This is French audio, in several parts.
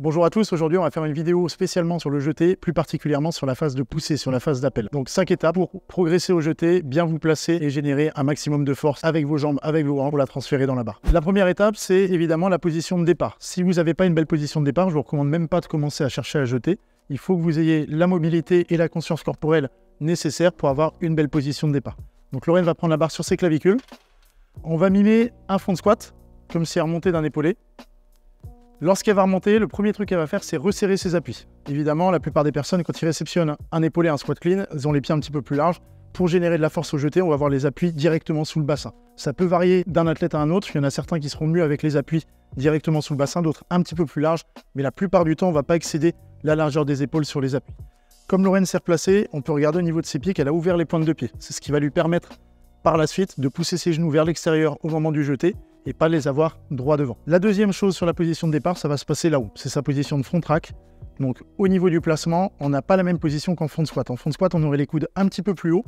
Bonjour à tous, aujourd'hui on va faire une vidéo spécialement sur le jeté, plus particulièrement sur la phase de poussée, sur la phase d'appel. Donc 5 étapes pour progresser au jeté, bien vous placer et générer un maximum de force avec vos jambes, avec vos bras pour la transférer dans la barre. La première étape, c'est évidemment la position de départ. Si vous n'avez pas une belle position de départ, je vous recommande même pas de commencer à chercher à jeter. Il faut que vous ayez la mobilité et la conscience corporelle nécessaires pour avoir une belle position de départ. Donc Lorraine va prendre la barre sur ses clavicules. On va mimer un front squat, comme si elle remontait d'un épaulé. Lorsqu'elle va remonter, le premier truc qu'elle va faire, c'est resserrer ses appuis. Évidemment, la plupart des personnes, quand ils réceptionnent un épaulé, un squat clean, ils ont les pieds un petit peu plus larges. Pour générer de la force au jeté, on va avoir les appuis directement sous le bassin. Ça peut varier d'un athlète à un autre. Il y en a certains qui seront mieux avec les appuis directement sous le bassin, d'autres un petit peu plus larges. Mais la plupart du temps, on ne va pas excéder la largeur des épaules sur les appuis. Comme Lorraine s'est replacée, on peut regarder au niveau de ses pieds qu'elle a ouvert les pointes de pied. C'est ce qui va lui permettre par la suite de pousser ses genoux vers l'extérieur au moment du jeté et pas les avoir droit devant. La deuxième chose sur la position de départ, ça va se passer là-haut. C'est sa position de front rack. Donc au niveau du placement, on n'a pas la même position qu'en front squat. En front squat, on aurait les coudes un petit peu plus haut,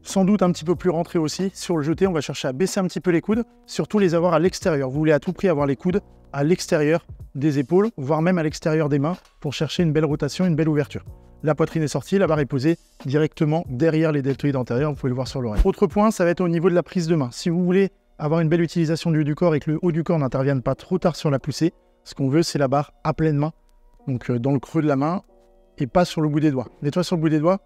sans doute un petit peu plus rentrés aussi. Sur le jeté, on va chercher à baisser un petit peu les coudes, surtout les avoir à l'extérieur. Vous voulez à tout prix avoir les coudes à l'extérieur des épaules, voire même à l'extérieur des mains, pour chercher une belle rotation, une belle ouverture. La poitrine est sortie, la barre est posée directement derrière les deltoïdes antérieurs, vous pouvez le voir sur l'oreille. Autre point, ça va être au niveau de la prise de main. Si vous voulez avoir une belle utilisation du haut du corps et que le haut du corps n'intervienne pas trop tard sur la poussée, ce qu'on veut, c'est la barre à pleine main, donc dans le creux de la main et pas sur le bout des doigts. Mets-toi sur le bout des doigts.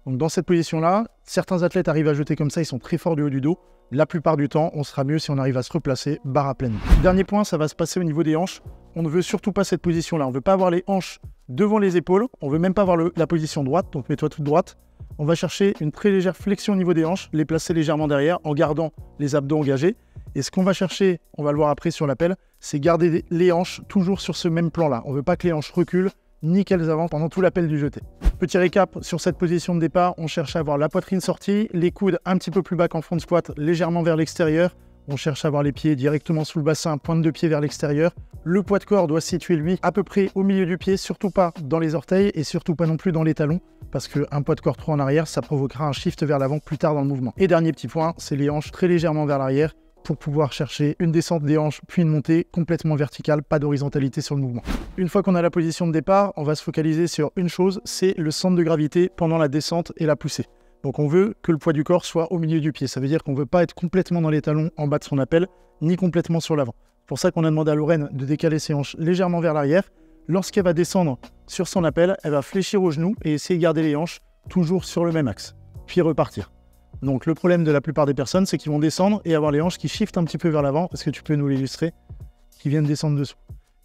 Donc dans cette position-là, certains athlètes arrivent à jeter comme ça, ils sont très forts du haut du dos. La plupart du temps, on sera mieux si on arrive à se replacer, barre à pleine main. Dernier point, ça va se passer au niveau des hanches. On ne veut surtout pas cette position-là. On ne veut pas avoir les hanches devant les épaules. On ne veut même pas avoir la position droite, donc mets-toi toute droite. On va chercher une très légère flexion au niveau des hanches, les placer légèrement derrière en gardant les abdos engagés. Et ce qu'on va chercher, on va le voir après sur l'appel, c'est garder les hanches toujours sur ce même plan-là. On ne veut pas que les hanches reculent ni qu'elles avancent pendant tout l'appel du jeté. Petit récap, sur cette position de départ, on cherche à avoir la poitrine sortie, les coudes un petit peu plus bas qu'en front squat, légèrement vers l'extérieur. On cherche à avoir les pieds directement sous le bassin, pointe de pied vers l'extérieur. Le poids de corps doit se situer, lui, à peu près au milieu du pied, surtout pas dans les orteils et surtout pas non plus dans les talons, parce qu'un poids de corps trop en arrière, ça provoquera un shift vers l'avant plus tard dans le mouvement. Et dernier petit point, c'est les hanches très légèrement vers l'arrière pour pouvoir chercher une descente des hanches, puis une montée complètement verticale, pas d'horizontalité sur le mouvement. Une fois qu'on a la position de départ, on va se focaliser sur une chose, c'est le centre de gravité pendant la descente et la poussée. Donc on veut que le poids du corps soit au milieu du pied. Ça veut dire qu'on ne veut pas être complètement dans les talons en bas de son appel, ni complètement sur l'avant. C'est pour ça qu'on a demandé à Lorraine de décaler ses hanches légèrement vers l'arrière. Lorsqu'elle va descendre sur son appel, elle va fléchir aux genoux et essayer de garder les hanches toujours sur le même axe, puis repartir. Donc le problème de la plupart des personnes, c'est qu'ils vont descendre et avoir les hanches qui shiftent un petit peu vers l'avant, parce que tu peux nous l'illustrer, qui viennent descendre dessous.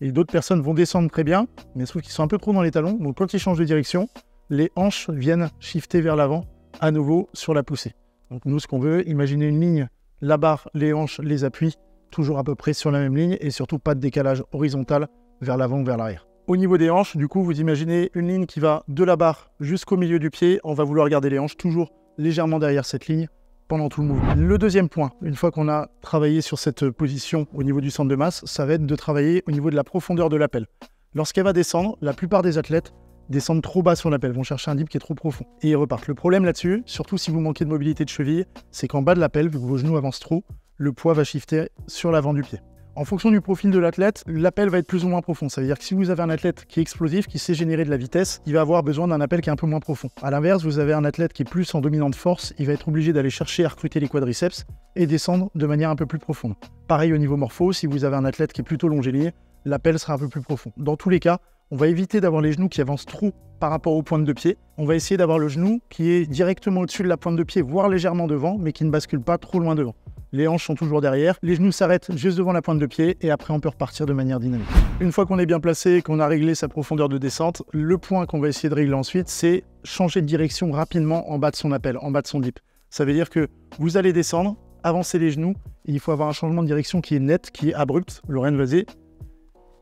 Et d'autres personnes vont descendre très bien, mais je trouve qu'ils sont un peu trop dans les talons. Donc quand ils changent de direction, les hanches viennent shifter vers l'avant à nouveau sur la poussée. Donc nous, ce qu'on veut, imaginer une ligne, la barre, les hanches, les appuis, toujours à peu près sur la même ligne et surtout pas de décalage horizontal vers l'avant ou vers l'arrière. Au niveau des hanches, du coup, vous imaginez une ligne qui va de la barre jusqu'au milieu du pied. On va vouloir garder les hanches toujours légèrement derrière cette ligne pendant tout le mouvement. Le deuxième point, une fois qu'on a travaillé sur cette position au niveau du centre de masse, ça va être de travailler au niveau de la profondeur de l'appel. Lorsqu'elle va descendre, la plupart des athlètes descendent trop bas sur l'appel, vont chercher un dip qui est trop profond et ils repartent. Le problème là-dessus, surtout si vous manquez de mobilité de cheville, c'est qu'en bas de l'appel, vu que vos genoux avancent trop, le poids va shifter sur l'avant du pied. En fonction du profil de l'athlète, l'appel va être plus ou moins profond. Ça veut dire que si vous avez un athlète qui est explosif, qui sait générer de la vitesse, il va avoir besoin d'un appel qui est un peu moins profond. A l'inverse, vous avez un athlète qui est plus en dominante force, il va être obligé d'aller chercher à recruter les quadriceps et descendre de manière un peu plus profonde. Pareil au niveau morpho, si vous avez un athlète qui est plutôt longiligne, l'appel sera un peu plus profond. Dans tous les cas, on va éviter d'avoir les genoux qui avancent trop par rapport aux pointes de pied. On va essayer d'avoir le genou qui est directement au-dessus de la pointe de pied, voire légèrement devant, mais qui ne bascule pas trop loin devant. Les hanches sont toujours derrière, les genoux s'arrêtent juste devant la pointe de pied et après on peut repartir de manière dynamique. Une fois qu'on est bien placé, qu'on a réglé sa profondeur de descente, le point qu'on va essayer de régler ensuite, c'est changer de direction rapidement en bas de son appel, en bas de son dip. Ça veut dire que vous allez descendre, avancer les genoux, et il faut avoir un changement de direction qui est net, qui est abrupt. Lorraine, vas-y.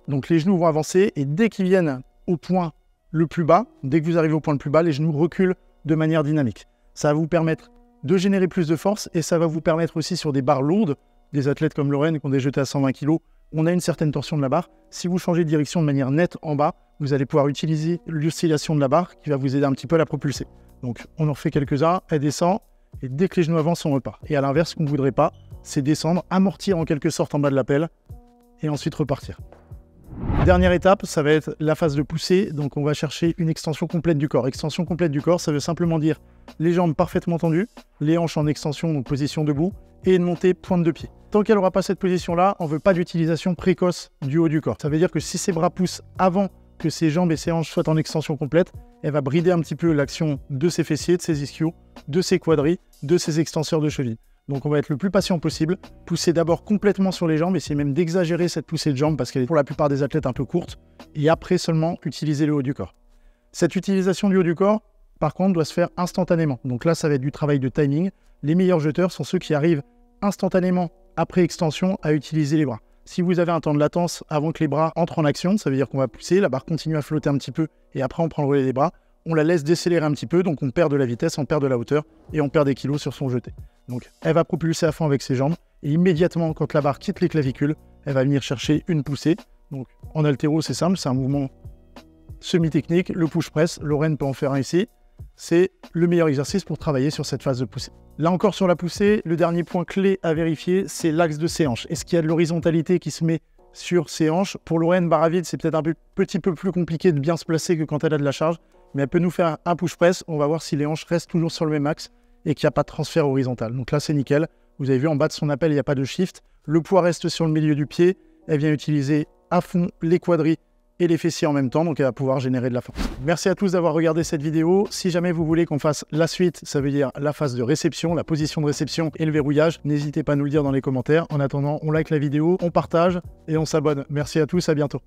Donc les genoux vont avancer et dès qu'ils viennent au point le plus bas, dès que vous arrivez au point le plus bas, les genoux reculent de manière dynamique. Ça va vous permettre de générer plus de force et ça va vous permettre aussi sur des barres lourdes, des athlètes comme Lorraine qui ont des jetés à 120 kg, on a une certaine torsion de la barre. Si vous changez de direction de manière nette en bas, vous allez pouvoir utiliser l'oscillation de la barre qui va vous aider un petit peu à la propulser. Donc on en refait quelques-uns, elle descend et dès que les genoux avancent, on repart. Et à l'inverse, ce qu'on ne voudrait pas, c'est descendre, amortir en quelque sorte en bas de l'appel et ensuite repartir. Dernière étape, ça va être la phase de poussée. Donc on va chercher une extension complète du corps. Extension complète du corps, ça veut simplement dire les jambes parfaitement tendues, les hanches en extension, donc position debout, et une montée pointe de pied. Tant qu'elle n'aura pas cette position-là, on ne veut pas d'utilisation précoce du haut du corps. Ça veut dire que si ses bras poussent avant que ses jambes et ses hanches soient en extension complète, elle va brider un petit peu l'action de ses fessiers, de ses ischios, de ses quadris, de ses extenseurs de cheville. Donc on va être le plus patient possible, pousser d'abord complètement sur les jambes, essayer même d'exagérer cette poussée de jambes parce qu'elle est pour la plupart des athlètes un peu courte, et après seulement utiliser le haut du corps. Cette utilisation du haut du corps, par contre, doit se faire instantanément. Donc là, ça va être du travail de timing. Les meilleurs jeteurs sont ceux qui arrivent instantanément après extension à utiliser les bras. Si vous avez un temps de latence avant que les bras entrent en action, ça veut dire qu'on va pousser, la barre continue à flotter un petit peu et après on prend le relais des bras, on la laisse décélérer un petit peu, donc on perd de la vitesse, on perd de la hauteur et on perd des kilos sur son jeté. Donc elle va propulser à fond avec ses jambes et immédiatement quand la barre quitte les clavicules, elle va venir chercher une poussée. Donc en haltéro c'est simple, c'est un mouvement semi-technique, le push-press, Lorraine peut en faire un ici. C'est le meilleur exercice pour travailler sur cette phase de poussée. Là encore sur la poussée, le dernier point clé à vérifier, c'est l'axe de ses hanches. Est-ce qu'il y a de l'horizontalité qui se met sur ses hanches? Pour Lorraine, barre à vide, c'est peut-être un petit peu plus compliqué de bien se placer que quand elle a de la charge, mais elle peut nous faire un push-press. On va voir si les hanches restent toujours sur le même axe et qu'il n'y a pas de transfert horizontal. Donc là, c'est nickel. Vous avez vu en bas de son appel, il n'y a pas de shift. Le poids reste sur le milieu du pied. Elle vient utiliser à fond les quadris et les fessiers en même temps, donc elle va pouvoir générer de la force. Merci à tous d'avoir regardé cette vidéo. Si jamais vous voulez qu'on fasse la suite, ça veut dire la phase de réception, la position de réception et le verrouillage, n'hésitez pas à nous le dire dans les commentaires. En attendant, on like la vidéo, on partage et on s'abonne. Merci à tous, à bientôt.